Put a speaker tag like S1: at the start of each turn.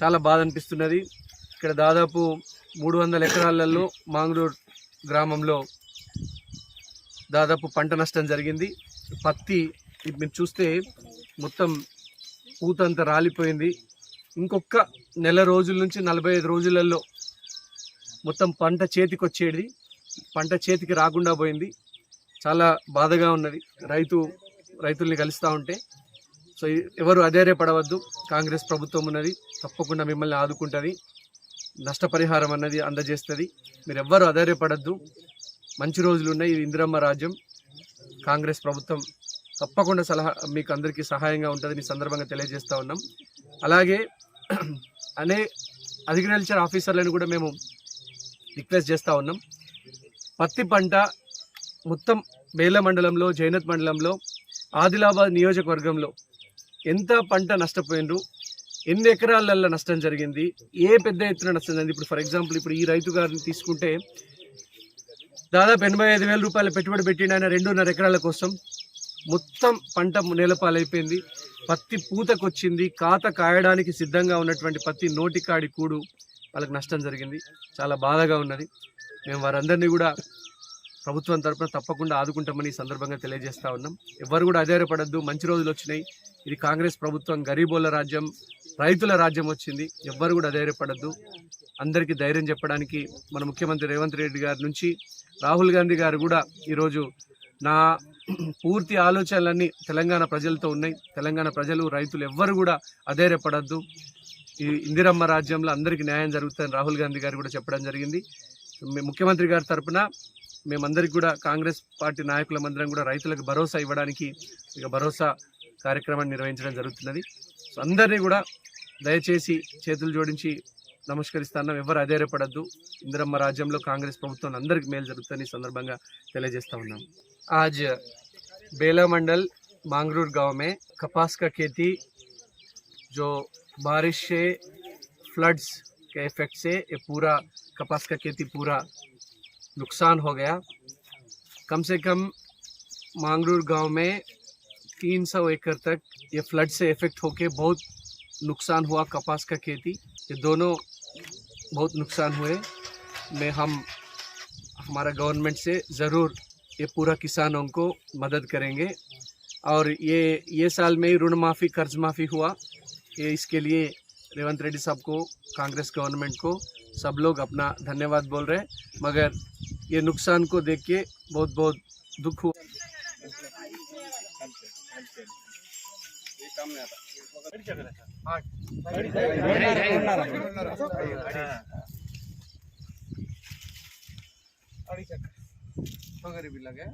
S1: చాలా బాధ అనిపిస్తున్నది. ఇక్కడ దాదాపు 300 ఎకరాలలో మాంగ్రూర్ గ్రామంలో దాదాపు పంట నష్టం జరిగింది. పత్తి మీరు చూస్తే మొత్తం పూతంతా రాలిపోయింది. ఇంకొక నెల రోజుల నుంచి 45 రోజులలో మొత్తం పంట చేతికి వచ్చేది, పంట చేతికి రాకుండా పోయింది. చాలా బాధగా ఉన్నది రైతుల్ని కలుస్తూ ఉంటే. సో ఎవరు అధైర్యపడవద్దు, కాంగ్రెస్ ప్రభుత్వం ఉన్నది, తప్పకుండా మిమ్మల్ని ఆదుకుంటుంది, నష్టపరిహారం అన్నది అందజేస్తుంది. మీరు ఎవ్వరు అధైర్యపడద్దు, మంచి రోజులు ఉన్నాయి. ఇది ఇందిరమ్మ రాజ్యం, కాంగ్రెస్ ప్రభుత్వం తప్పకుండా మీకు అందరికీ సహాయంగా ఉంటుందని సందర్భంగా తెలియజేస్తూ ఉన్నాం. అలాగే అగ్రికల్చర్ ఆఫీసర్లను కూడా మేము రిక్వెస్ట్ చేస్తూ ఉన్నాం. పత్తి పంట మొత్తం బేల మండలంలో, జైనత్ మండలంలో, ఆదిలాబాద్ నియోజకవర్గంలో ఎంత పంట నష్టపోయిండ్రు, ఎన్ని ఎకరాలల్లో నష్టం జరిగింది, ఏ పెద్ద ఎత్తున నష్టం జరిగింది. ఇప్పుడు ఫర్ ఎగ్జాంపుల్ ఇప్పుడు ఈ రైతు గారిని తీసుకుంటే దాదాపు 85,000 రూపాయలు పెట్టుబడి పెట్టిన ఆయన 2.5 ఎకరాల కోసం మొత్తం పంట నేలపాలైపోయింది. పత్తి పూతకొచ్చింది, కాత కాయడానికి సిద్ధంగా ఉన్నటువంటి పత్తి నోటికాడి కూడు వాళ్ళకి నష్టం జరిగింది. చాలా బాధగా ఉన్నది. మేము వారందరినీ కూడా ప్రభుత్వం తరఫున తప్పకుండా ఆదుకుంటామని ఈ సందర్భంగా తెలియజేస్తూ ఉన్నాం. ఎవరు కూడా అధైర్యపడద్దు, మంచి రోజులు వచ్చినాయి. ఇది కాంగ్రెస్ ప్రభుత్వం, గరీబోళ్ళ రాజ్యం, రైతుల రాజ్యం వచ్చింది. ఎవ్వరు కూడా అధైర్యపడద్దు. అందరికీ ధైర్యం చెప్పడానికి మన ముఖ్యమంత్రి రేవంత్ రెడ్డి గారి నుంచి రాహుల్ గాంధీ గారు కూడా ఈరోజు నా పూర్తి ఆలోచనలన్నీ తెలంగాణ ప్రజలతో ఉన్నాయి. తెలంగాణ ప్రజలు, రైతులు ఎవ్వరు కూడా అధైర్యపడద్దు. ఈ ఇందిరమ్మ రాజ్యంలో అందరికీ న్యాయం జరుగుతుందని రాహుల్ గాంధీ గారు కూడా చెప్పడం జరిగింది. ముఖ్యమంత్రి గారి తరఫున మేమందరికీ కూడా, కాంగ్రెస్ పార్టీ నాయకులమందరం కూడా రైతులకు భరోసా ఇవ్వడానికి ఇక భరోసా కార్యక్రమాన్ని నిర్వహించడం జరుగుతున్నది. సో అందరినీ కూడా దయచేసి చేతులు జోడించి నమస్కరిస్తున్నాం. ఎవరు అధైర్యపడద్దు. ఇందిరమ్మ రాజ్యంలో కాంగ్రెస్ ప్రభుత్వం అందరికీ మేలు జరుగుతుందని సందర్భంగా తెలియజేస్తా ఉన్నాం. आज बेला मंडल मांगरूर गांव में कपास का खेती जो बारिश से फ्लड्स के इफेक्ट से ये पूरा कपास का खेती पूरा नुकसान हो गया। कम से कम मांगरूर गांव में 300 एकड़ तक ये फ्लड से इफेक्ट होके बहुत नुकसान हुआ। कपास का खेती ये दोनों बहुत नुकसान हुए। में हम हमारा गवर्नमेंट से ज़रूर ये पूरा किसानों को मदद करेंगे। और ये साल में ही ऋण माफ़ी, कर्ज माफ़ी हुआ। ये इसके लिए रेवंत रेड्डी साहब को, कांग्रेस गवर्नमेंट को सब लोग अपना धन्यवाद बोल रहे हैं। मगर ये नुकसान को देख के बहुत बहुत दुख हुआ। वगैरह भी लगे